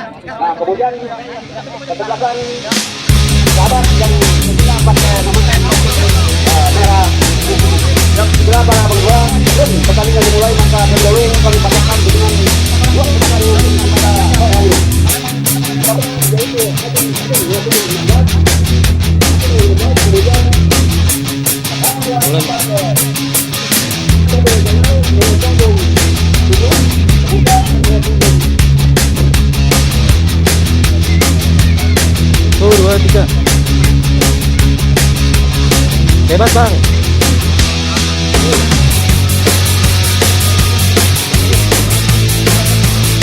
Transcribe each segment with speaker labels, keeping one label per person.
Speaker 1: Nah, kemudian kesebelasan sahabat yang sebelah pakai nomor merah yang sebelah para berdua dan pertandingan dimulai, maka terdahulu kami bacakan dengan dua pertandingan antara orang ini yaitu
Speaker 2: Tuh, 2, 3. Bebas bang.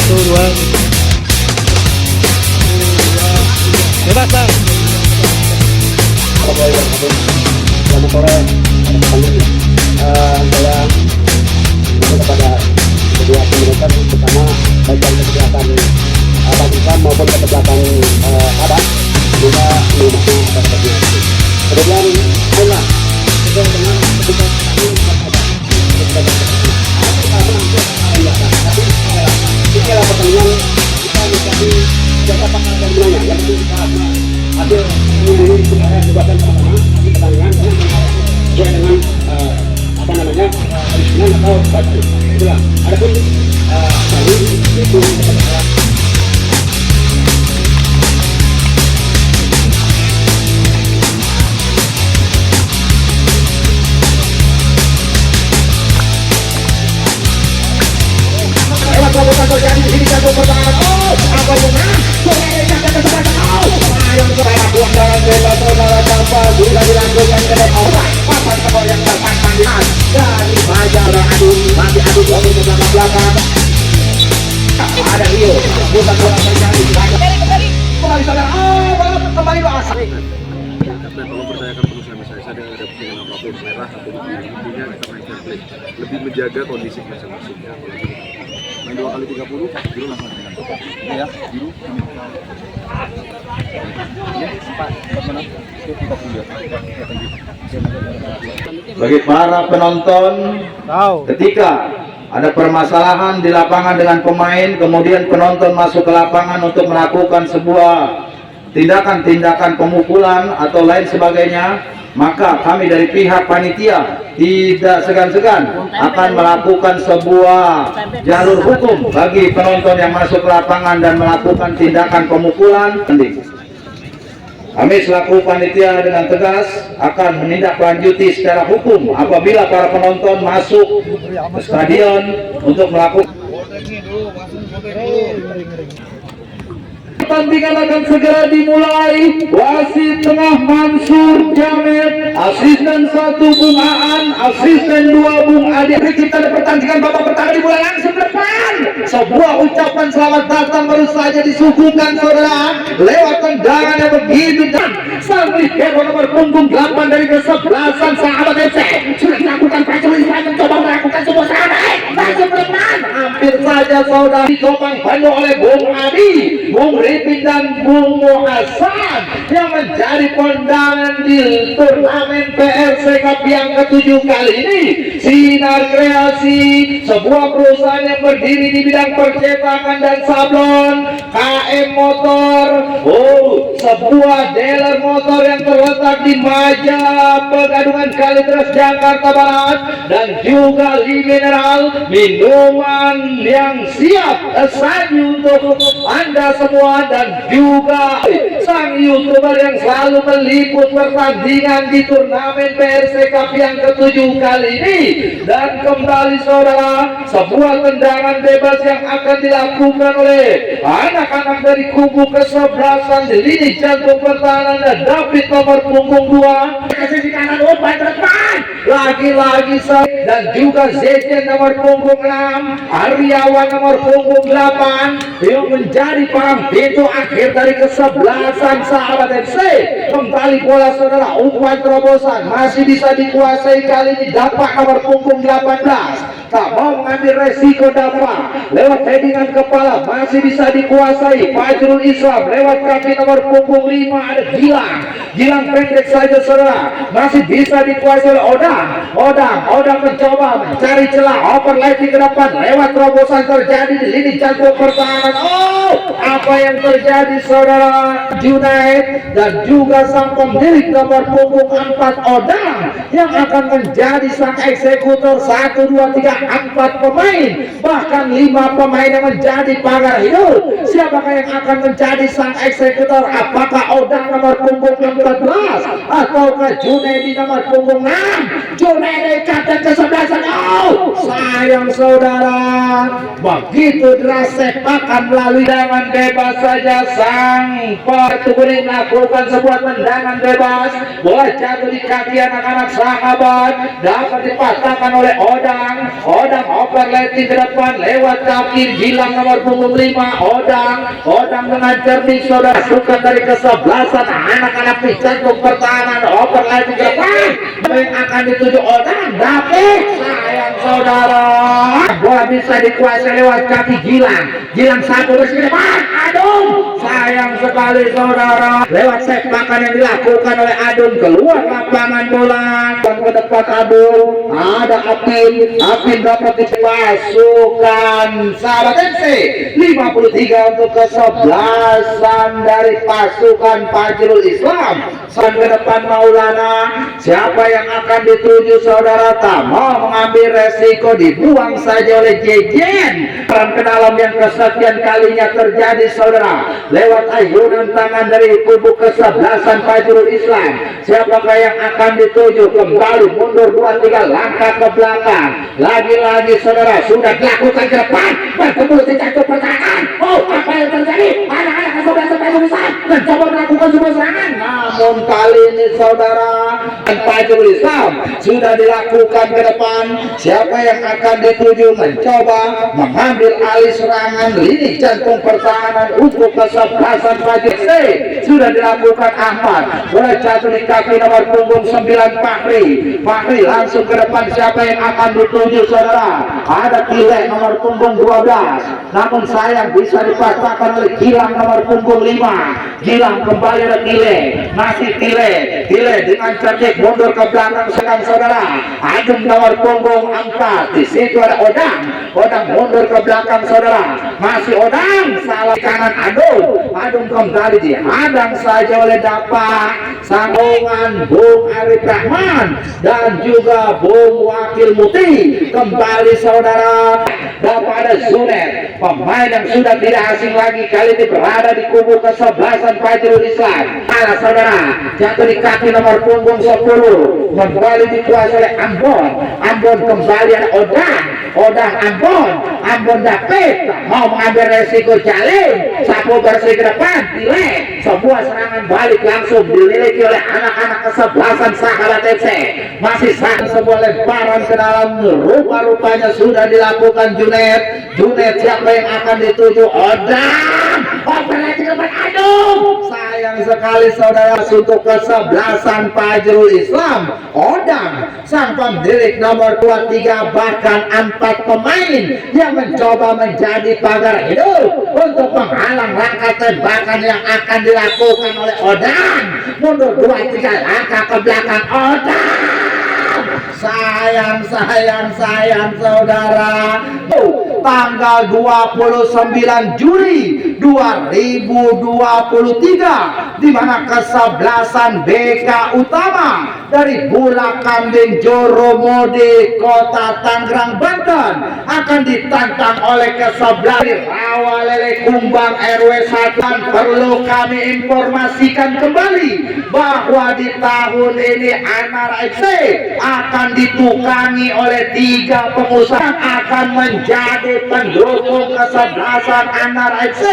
Speaker 2: Tuh, 2. Bebas bang.
Speaker 1: Selamat sore saya kepada kedua pemerintah, pertama baik yang kesehatan Pakistan maupun kesehatan Arab juga mendukung atas kemudian bola sesuai dengan kebijakan tapi inilah pertandingan kita mencari jasa pakar dan menanya yang kita hasil mengenai sebenarnya kebebasan pertama di pertandingan sesuai dengan apa namanya perizinan atau batu itulah. Adapun kali itu terjadi di sini satu pertahanan. Apa yang menang? Yang saya buang dalam bebas saudara tanpa sudah dilanjutkan ke depan. Papan skor yang terpantang dari Fajar adu masih adu dari belakang belakang. Ada Rio, bukan bola terjadi. Kembali saudara. Kembali bahasa.
Speaker 3: Dan tolong percayakan penuh sama saya dengan ada dengan apapun merah atau intinya kita main fair play, lebih menjaga kondisi masing-masing. Main 2 kali 30 biru langsung ya biru
Speaker 4: bagi para penonton ketika ada permasalahan di lapangan dengan pemain, kemudian penonton masuk ke lapangan untuk melakukan sebuah tindakan-tindakan pemukulan atau lain sebagainya, maka kami dari pihak panitia tidak segan-segan akan melakukan sebuah jalur hukum bagi penonton yang masuk ke lapangan dan melakukan tindakan pemukulan. Kami selaku panitia dengan tegas akan menindaklanjuti secara hukum apabila para penonton masuk ke stadion untuk melakukan. Pertandingan akan segera dimulai. Wasit tengah Mansur Jamil, asisten 1 Bung Aan, asisten 2 Bung Adi. Kita ada pertandingan babak pertama dimulai langsung depan. Sebuah ucapan selamat datang baru saja disuguhkan saudara lewat tendangan yang begitu dan sampai hero nomor punggung 8 dari kesebelasan sahabat FC sudah melakukan percobaan mencoba melakukan sebuah serangan masuk depan. Hampir saja saudara ditopang banyak oleh Bung Adi, Bung Ripin dan Bung Hasan yang menjadi kondangan di turnamen PRC Cup yang ke-7 kali ini. Sinar Kreasi, sebuah perusahaan yang berdiri di bidang percetakan dan sablon. KM Motor, sebuah dealer motor yang terletak di Maja Pegadungan Kalideres Jakarta Barat, dan juga Li Mineral, minuman yang siap saji untuk Anda semua, dan juga sang YouTuber yang selalu meliput pertandingan di turnamen PRC Cup yang ke-7 kali ini. Dan kembali saudara, sebuah tendangan bebas yang akan dilakukan oleh anak-anak dari kubu kesebelasan di lini jantung pertahanan, dan David nomor punggung 2 kasih di kanan umpan depan lagi-lagi dan juga Zejen nomor punggung 6, Aryawan nomor punggung 8 yang menjadi palang pintu akhir dari kesebelasan sahabat FC. Kembali bola saudara, umpan terobosan masih bisa dikuasai kali ini dapat nomor punggung 18, tak mau mengambil resiko dapat lewat headingan kepala, masih bisa dikuasai Fajrul Islam lewat kaki nomor punggung 5 ada Gilang pendek saja saudara, masih bisa dikuasai oleh Odang mencoba mencari celah overlapping ke depan lewat terobosan terjadi di lini jantung pertahanan. apa yang terjadi saudara Junaid dan juga sang pemilik nomor punggung 4 Odang yang akan menjadi sang eksekutor 1, 2, 3, 4 pemain, bahkan 5 pemain yang menjadi pagar hidup. Siapakah yang akan menjadi sang eksekutor? Apakah Odang nomor punggung 14 ataukah Junaid di nomor punggung 6? Junaid kapten ke-11. Sayang saudara, begitu deras sepakan melalui tendangan bebas saja sang petugas melakukan sebuah tendangan bebas. Bola jatuh di kaki anak-anak sahabat, dapat dipatahkan oleh Odang. Odang overlapping ke depan lewat kaki Gilang nomor punggung 5. Odang dengan cerdik saudara, suka dari kesebelasan anak-anak picantum pertahanan, overlapping ke depan yang akan dituju Odang, tapi sayang saudara, bola bisa dikuasai lewat kaki Gilang satu ke depan. Aduh, sayang sekali saudara, lewat sepakan yang dilakukan oleh Adun keluar lapangan bola dan ke depan Adun ada Apin dapat dipasukan sahabat MC 53 untuk kesebelasan dari pasukan Fajrul Islam. Sang ke depan Maulana, siapa yang akan dituju saudara? Tak mau mengambil resiko, dibuang saja oleh Jejen. Peran ke dalam yang kesekian kalinya terjadi saudara, lewat ayunan tangan dari kubu kesebelasan Fajrul Islam. Siapakah yang akan dituju? Kembali mundur 2-3 langkah ke belakang. Lagi-lagi saudara, sudah dilakukan ke depan, bertemu di pertahanan. Apa yang terjadi? Anak-anak kesebelasan Fajrul Islam mencoba melakukan sebuah serangan, namun kali ini saudara Fajrul Islam sudah dilakukan ke depan. Siapa yang akan dituju? Mencoba mengambil alih serangan lini jantung pertahanan untuk kesebelasan Fajrul Islam. Sudah dilakukan Ahmad, bola jatuh di kaki nomor punggung 9 Fahri langsung ke depan. Siapa yang akan dituju saudara? Ada Tile nomor punggung 12, namun sayang bisa dipatahkan oleh Gilang nomor punggung 5. Gilang kembali ada Tile, masih Tile dengan cerdik mundur ke belakang sekarang saudara. Adun nomor punggung 4, di situ ada Odang mundur ke belakang saudara, masih Odang salah kanan Adun kembali dihadang saja oleh Dapa, sambungan Bung Arif Rahman dan juga Bung Wakil Muti. Kembali saudara, Dapa ada Zunet, pemain yang sudah tidak asing lagi, kali ini berada di kubu kesebelasan Fajrul Islam. Salah saudara, jatuh di kaki nomor punggung 10, kembali dikuasai oleh Ambon kembali ada Odang Ambon David mau mengambil resiko jalan, sapu bersih ke depan, Tile, sebuah serangan balik langsung dimiliki oleh anak-anak kesebelasan sahabat FC. Masih satu sebuah lemparan ke dalam, rupa-rupanya sudah dilakukan Junaid. Siapa yang akan dituju? Odang operasi ke depan. Aduh, sayang sekali saudara, untuk kesebelasan Fajrul Islam Odang sang pemilik nomor 23 bahkan 4 pemain yang mencoba menjadi pagar hidup untuk menghalang langkah tembakan yang akan dilakukan oleh Odang. Mundur 2-3 langkah ke belakang Odang. Sayang saudara, tanggal 29 Juli 2023 di mana kesebelasan BK Utama dari Bulak Kambing Joromode Kota Tangerang Banten akan ditantang oleh kesebelasan Rawalele Kumbang RW 1. Perlu kami informasikan kembali bahwa di tahun ini Anara FC akan ditukangi oleh 3 pengusaha yang akan menjadi pendukung kesebelasan Anara FC.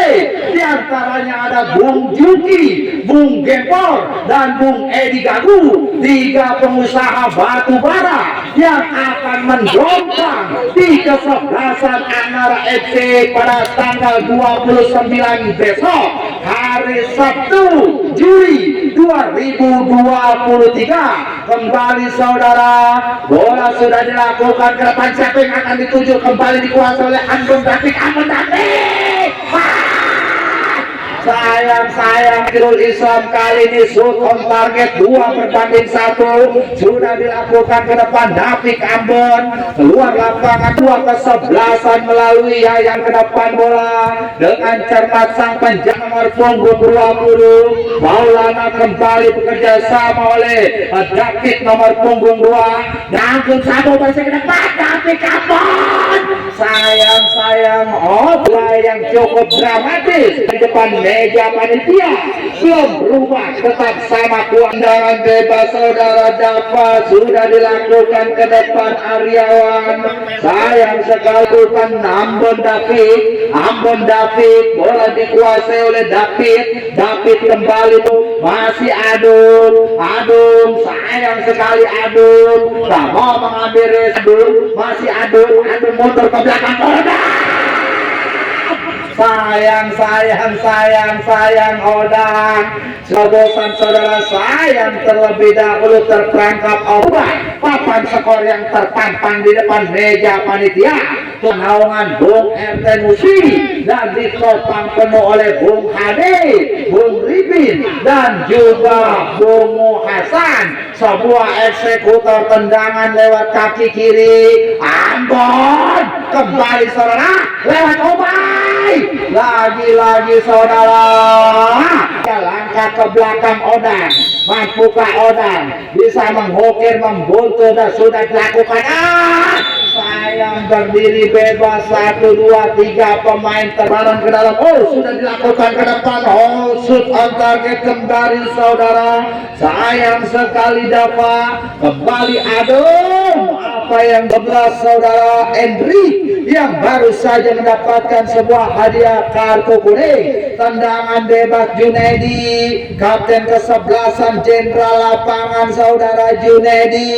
Speaker 4: Di antaranya ada Bung Juki, Bung Gempor, dan Bung Edi Gagu, 3 pengusaha batu bara yang akan mendongkrak di kesebelasan Anara FC pada tanggal 29 besok, hari Sabtu, Juli 2023. Kembali saudara, bola sudah dilakukan ke depan. Siapa yang akan dituju? Kembali dikuasai oleh Ambon David. Sayang Kirul Islam kali ini shoot on target 2-1 sudah dilakukan ke depan David Ambon, keluar lapangan 2-11 melalui Yayan ke depan bola dengan cermat sang penjaga nomor punggung 20 Maulana kembali bekerja sama oleh David nomor punggung 2 ngangkut satu bersih ke depan David Ambon. Sayang bola yang cukup dramatis di depan meja panitia belum berubah, tetap sama kuandangan bebas saudara dapat sudah dilakukan ke depan Aryawan. Sayang sekali bukan Ambon David bola dikuasai oleh David kembali masih Adul sayang sekali Adul tak mau mengambil masih Adul motor ke belakang sayang Odang sobosan saudara sayang terlebih dahulu terperangkap papan skor yang terpampang di depan meja panitia penaungan Bung RT Musi dan ditopang penuh oleh Bung Hade, Bung Ribin dan juga Bung Hasan. Sebuah eksekutor tendangan lewat kaki kiri Ambon kembali saudara lewat Obay lagi saudara langkah ke belakang Odang, mampukah Odang bisa menghukir membuntu dan sudah dilakukan sayang berdiri bebas 1, 2, 3 pemain terbareng ke dalam sudah dilakukan ke depan shoot on target kembali saudara sayang sekali Dava kembali apa yang 11 saudara Endri yang baru saja mendapatkan sebuah hadiah kartu kuning tendangan bebas Junedi kapten ke-11 jenderal lapangan saudara Junedi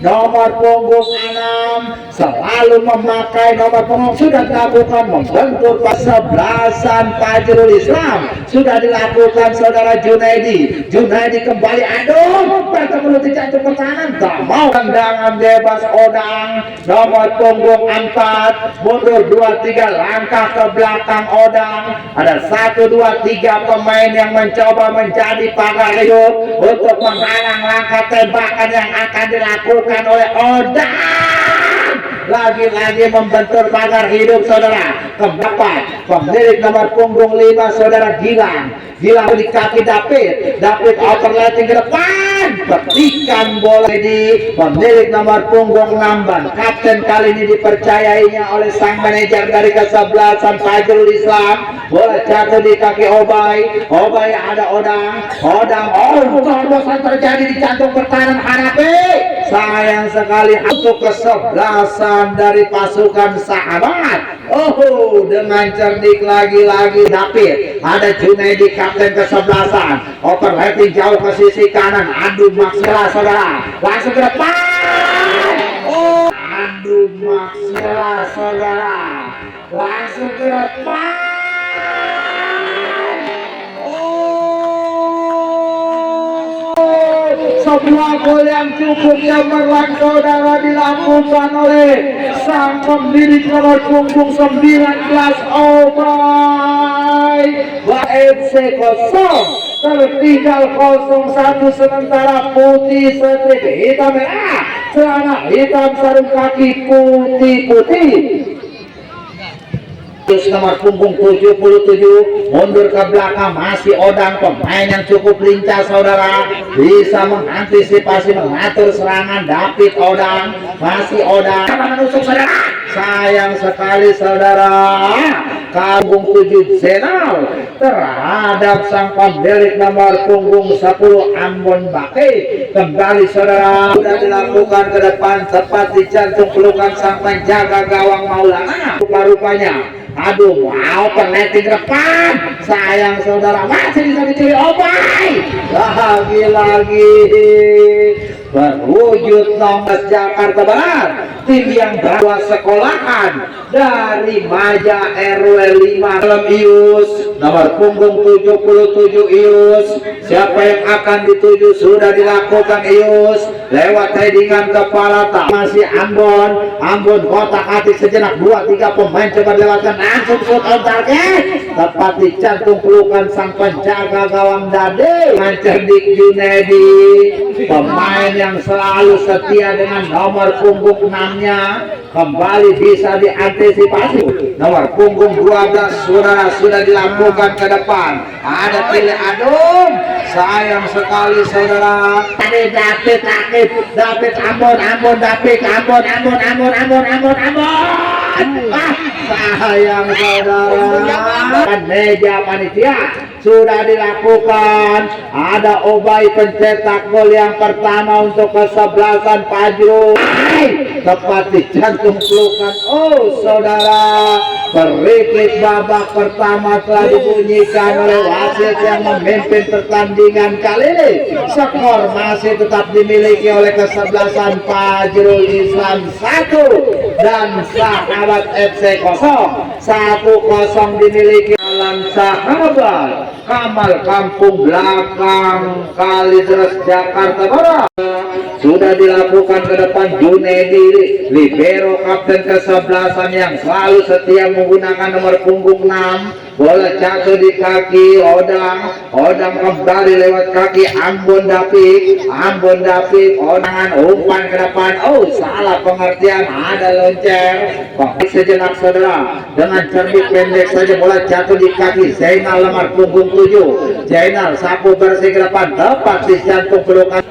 Speaker 4: nomor punggung 6 selalu memakai nomor punggung sudah dilakukan membentur ke-11 Fajrul Islam sudah dilakukan saudara Junedi kembali bertemu dicantum ke kanan tak mau tendangan bebas Odang nomor punggung 4 mundur 2-3 langkah ke belakang Odang ada 1, 2, 3 pemain yang mencoba menjadi pagar hidup untuk menghalang langkah tembakan yang akan dilakukan oleh Odang lagi-lagi membentur pagar hidup saudara keempat pemilik nomor punggung 5 saudara Gilang di kaki David overlapping ke depan petikan bola di pemilik nomor punggung 6 kapten kali ini dipercayainya oleh sang manajer dari ke-11 Fajrul Islam bola jatuh di kaki Obay ada Odang terobosan terjadi di jantung pertahanan Hanapi sayang sekali untuk ke-11 dari pasukan sahabat dengan cerdik lagi David ada Junedi kapten ke-11 overlapping jauh ke sisi kanan Maksela saudara langsung ke depan Maksela saudara langsung ke depan sebuah gol yang cukup cemerlang saudara dilakukan oleh sang pemilik nomor punggung 19 Obay FC 0 tertinggal 0-1 sementara putih strip hitam merah celana hitam sarung kaki putih nomor punggung 77 mundur ke belakang masih Odang pemain yang cukup lincah saudara bisa mengantisipasi mengatur serangan David Odang masih Odang menusuk saudara sayang sekali saudara punggung 7 Zenal terhadap sang pemilik nomor punggung 10 Ambon Bakti kembali saudara sudah dilakukan ke depan tepat di jantung pelukan sang penjaga gawang Maulana rupa-rupanya penalti ke depan sayang saudara masih bisa dicuri Obay lagi berwujud nomor Jakarta Barat tim yang bawa sekolahan dari Maja RW 5 dalam Ius nomor punggung 77 Ius siapa yang akan dituju sudah dilakukan Ius lewat headingan kepala tak masih Ambon kotak-atik sejenak 2-3 pemain coba lewatkan langsung shoot on target tepat di jantung pelukan sang penjaga gawang Dade Cerdik Junedi, pemain yang selalu setia dengan nomor punggung 6-nya kembali bisa diantisipasi. Nomor punggung 12 sudah dilakukan ke depan, ada pilih adum, sayang sekali saudara. David Ambon sayang saudara. Meja panitia sudah dilakukan, ada Obay pencetak gol yang pertama untuk kesebelasan Fajrul tepat di jantung pelukan. Oh saudara, berikut babak pertama telah dibunyikan oleh wasit yang memimpin pertandingan kali ini. Skor masih tetap dimiliki oleh kesebelasan Fajrul Islam 1 dan Sahabat FC 0. 1-0 dimiliki Alam Sahabat Kamal Kampung Belakang Kalideres Jakarta Barat. Sudah dilakukan ke depan Junedi, libero kapten kesebelasan yang selalu setia menggunakan nomor punggung 6. Bola jatuh di kaki Odang kembali lewat kaki Ambon David, Odangan umpan ke depan. Oh salah pengertian, ada loncer. Sejenak saudara, dengan cerdik pendek saja bola jatuh di kaki Zainal nomor punggung 7. Zainal sapu bersih ke depan tepat di jantung pelukan.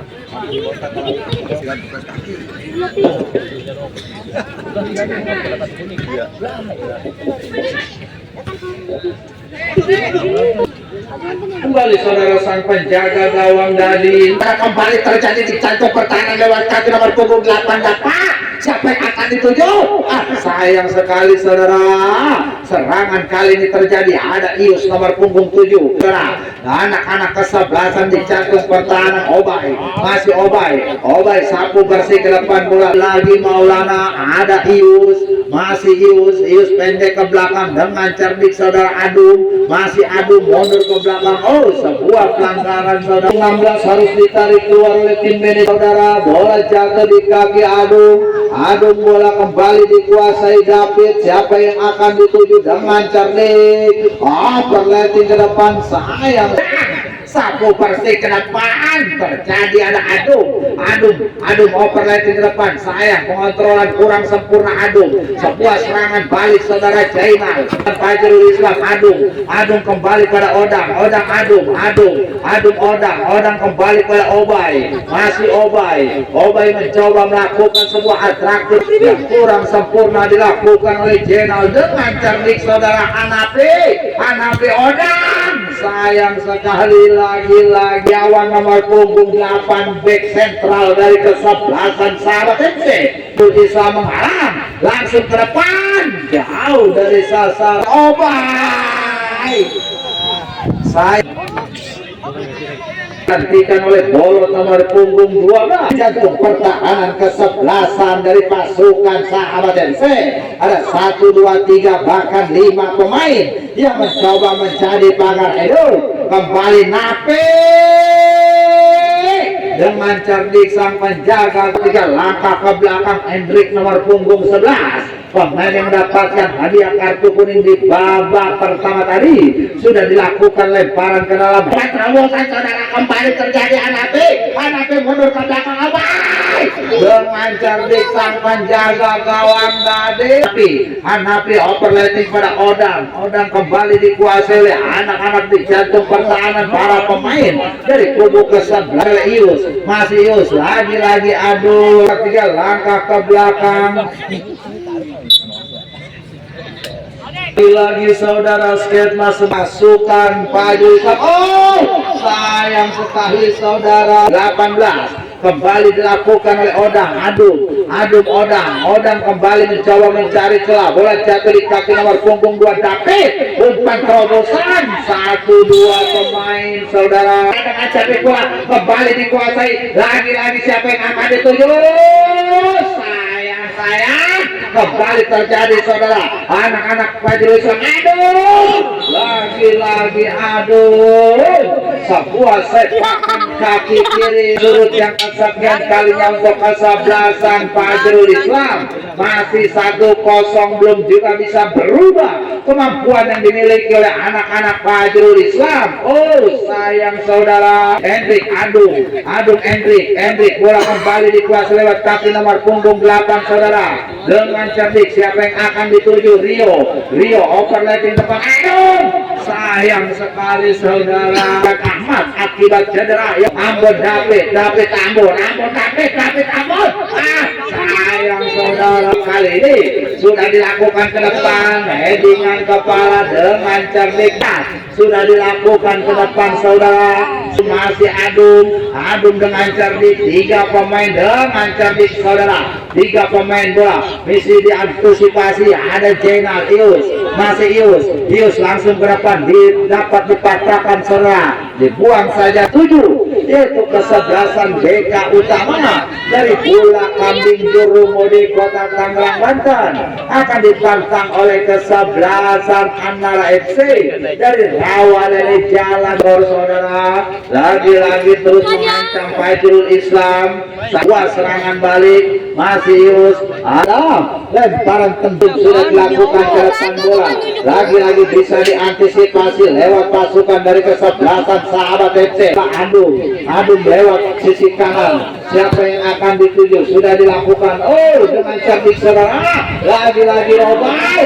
Speaker 4: Kembali saudara sang penjaga gawang Dadi. Kembali terjadi di jantung pertahanan lewat kaki nomor punggung 8. Dapat siapa yang akan dituju? Sayang sekali saudara, serangan kali ini terjadi, ada Ius nomor punggung 7. Saudara, anak-anak kesebelasan di jantung pertahanan Obay, masih Obay sapu bersih ke depan, bola lagi Maulana, ada Ius, masih Ius pendek ke belakang dengan cerdik saudara Adum, masih Adum mundur ke belakang. Oh sebuah pelanggaran saudara. 16 harus ditarik keluar oleh tim manajer saudara. Bola jatuh di kaki Adum, bola kembali dikuasai David. Siapa yang akan dituju dengan cerdik? Perleting ke depan, sayang. Sapu bersih ke depan, terjadi ada Adum overlapping ke depan, sayang pengontrolan kurang sempurna Adum. Sebuah serangan balik saudara Zainal, Fajrul Islam. Adum kembali pada Odang Odang kembali pada Obay, masih Obay mencoba melakukan sebuah atraktif yang kurang sempurna dilakukan oleh Zainal dengan cerdik saudara Hanafi Odang. Sayang sekali, lagi-lagi awan nomor punggung 8 back sentral dari kesebelasan Sahabat FC bisa menghalang, langsung ke depan jauh dari sasaran Obay. Saya gantikan oleh bolot nomor punggung 12. Jantung pertahanan kesebelasan dari pasukan Sahabat FC ada 1, 2, 3 bahkan 5 pemain yang mencoba mencari pagar hidup. Kembali Nape dengan cerdik sang penjaga, 3 langkah ke belakang Hendrik nomor punggung 11. Pemain yang mendapatkan hadiah kartu kuning di babak pertama tadi sudah dilakukan lemparan ke dalam. Terobosan saudara, kembali terjadi Hanafi mundur ke belakang Obay dengan cerdik sang penjaga gawang Dade. Hanafi overlapping pada Odang kembali dikuasai oleh anak-anak di jantung pertahanan para pemain dari kubu ke-11. Ius, masih Ius, lagi-lagi aduh, 3 langkah ke belakang. Lagi saudara skate masukan Fajrul Islam. Oh sayang sekali saudara. 18 kembali dilakukan oleh Odang kembali mencoba mencari celah, bola jatuh di kaki nomor punggung 2 David. Umpan terobosan 1, 2 pemain saudara. Dengan capek bola kembali dikuasai, lagi-lagi siapa yang akan dituju? Sayang kembali terjadi saudara, anak-anak Fajrul Islam. Lagi-lagi sebuah sepakan kaki kiri surut yang kesekian kalinya untuk kesebelasan Fajrul Islam. Masih 1-0, belum juga bisa berubah kemampuan yang dimiliki oleh anak-anak Fajrul Islam. Oh sayang saudara, Hendrik Adung Hendrik bola kembali dikuasai lewat kaki nomor punggung 8 saudara. Dengan cerdik siapa yang akan dituju? Rio overlapping depan Adung. Sayang sekali saudara, Ahmad akibat cedera. Ambon David Ambon. Sayang saudara, kali ini sudah dilakukan ke depan, headingan kepala dengan cerdik. Sudah dilakukan ke depan saudara. Masih Adung dengan cerdik. 3 pemain dengan cerdik saudara. 3 pemain bola misi diantisipasi. Ada Jenal Ius langsung ke depan, dapat dipatahkan saudara, dibuang saja 7, yaitu kesebelasan BK Utama dari Bola Kambing Juru Mode Kota Tangerang Banten akan dipantang oleh kesebelasan Anara FC dari Rawalele Jalan Bor saudara. Lagi-lagi terus mengancam Fajrul Islam. Sebuah serangan balik masih Ius, ada lemparan tembus sudah dilakukan ke depan bola. Lagi-lagi bisa diantisipasi lewat pasukan dari kesebelasan Sahabat FC. Adung lewat sisi kanan. Siapa yang akan dituju? Sudah dilakukan. Oh, dengan cerdik saudara. Lagi-lagi Robai.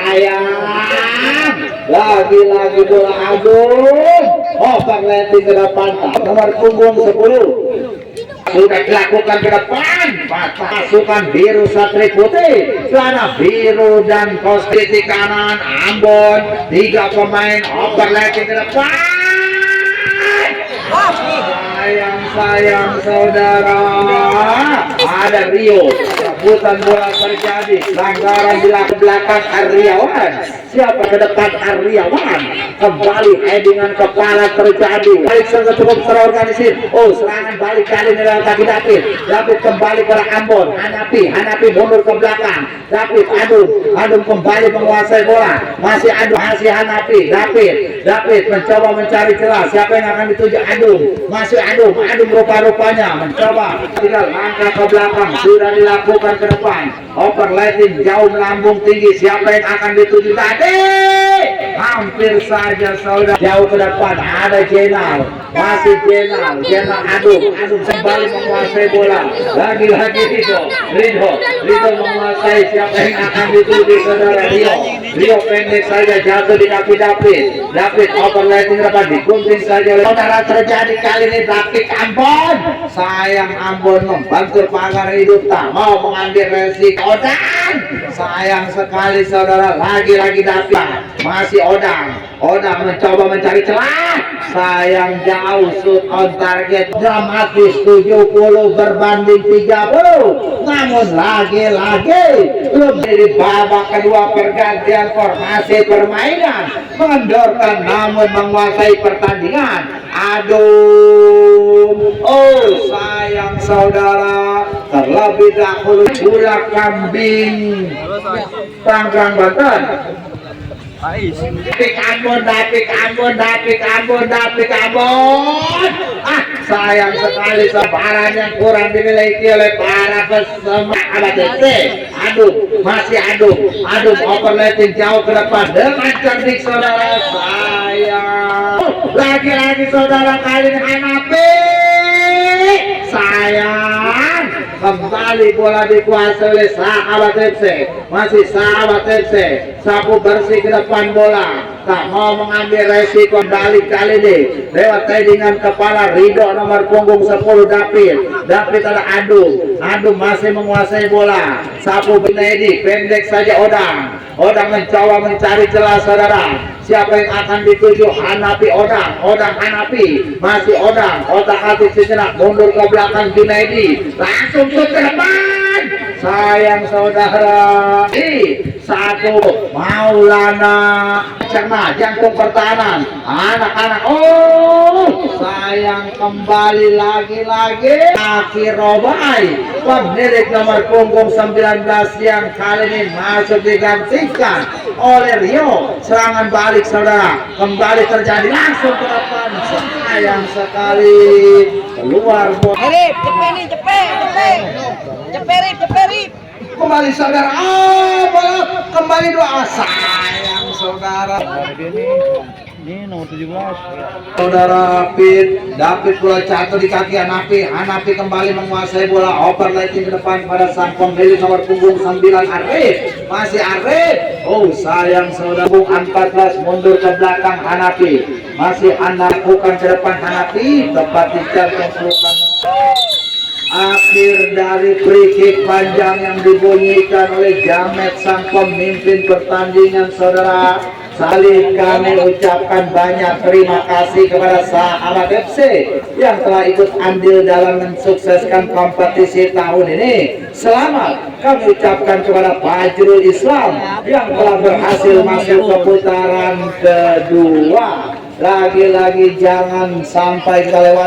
Speaker 4: Sayang. Lagi-lagi bola Adung. Overlapping ke depan. Nomor punggung 10. Sudah dilakukan ke depan, pasukan biru Satria Putih, celana biru dan kos di kanan Ambon. 3 pemain overlapping ke depan. Sayang saudara, ada Rio. Rebutan bola terjadi, pelanggaran di belakang Aryawan. Siapa ke depan Aryawan? Kembali headingan kepala terjadi. Balik sangat cukup terorganisir. Oh, serangan balik kali ini lewat kaki David kembali ke Ambon. Hanapi mundur ke belakang. Adung kembali menguasai bola. Masih Hanapi. David mencoba mencari celah. Siapa yang akan dituju? Adung. Masih Adung rupa-rupanya mencoba tinggal langkah ke belakang. Sudah dilakukan ke depan. Overlapping jauh melambung tinggi. Siapa yang akan dituju tadi? Hampir saja saudara. Jauh ke depan ada Jenal. Masih Jenal Adung kembali menguasai bola. Lagi-lagi Ridho menguasai. Siapa yang akan dituju saudara? Rio pendek saja jatuh di kaki David overlapping depan digunting saja. Saudara terjadi kali ini David Ambon. Sayang Ambon membantu pagar hidup tak mau mengambil resiko. Sayang sekali saudara, lagi-lagi David. Masih Odang mencoba mencari celah. Sayang jauh, shoot on target dramatis 70 berbanding 30. Namun lagi-lagi belum di babak kedua pergantian formasi permainan mengendorkan namun menguasai pertandingan. Aduh, oh sayang saudara, terlebih dahulu Bola Kambing Tangerang Banten. David Ambon. Sayang sekali sebaran yang kurang dimiliki oleh para pesemangat FC. Adung overlapping jauh ke depan dengan cerdik saudara. Sayang. Lagi-lagi saudara, kali ini Hanapi. Sayang. Kembali bola dikuasai oleh Sahabat FC. Masih Sahabat FC. Sapu bersih ke depan bola. Tak mau mengambil resiko balik kali ini. Lewat headingan kepala Ridho nomor punggung 10 David ada Adung masih menguasai bola. Sapu Benedi pendek saja Odang mencoba mencari celah saudara. Siapa yang akan dituju? Hanapi Hanapi. Masih otak-atik sejenak mundur ke belakang Junaidi. Langsung ke depan. Sayang saudara. Satu Maulana Cerna jantung pertahanan anak-anak. Oh sayang, kembali lagi-lagi kaki Robai pemilik nomor punggung 19 yang kali ini masuk digantikan oleh Rio. Serangan balik saudara, kembali terjadi langsung ke depan.
Speaker 1: sayang sekali keluar bola.
Speaker 5: Rip, cepet nih, cepet Rip.
Speaker 1: Kembali saudara, bola kembali doa, sayang saudara.
Speaker 2: Ini nomor 17.
Speaker 1: Saudara David bola jatuh di kaki Hanafi kembali menguasai bola, overlapping ke depan pada sang pemilik nomor punggung 9 Arif, masih Arif. Oh sayang saudara, punggung 14 mundur ke belakang Hanafi, masih bukan ke depan Hanafi, tepat di jantung pelukan. Akhir dari free kick panjang yang dibunyikan oleh Jamet sang pemimpin pertandingan saudara. Saling kami ucapkan banyak terima kasih kepada sahabat FC yang telah ikut andil dalam mensukseskan kompetisi tahun ini. Selamat kami ucapkan kepada Fajrul Islam yang telah berhasil masuk ke putaran kedua. Lagi-lagi jangan sampai kita lewat.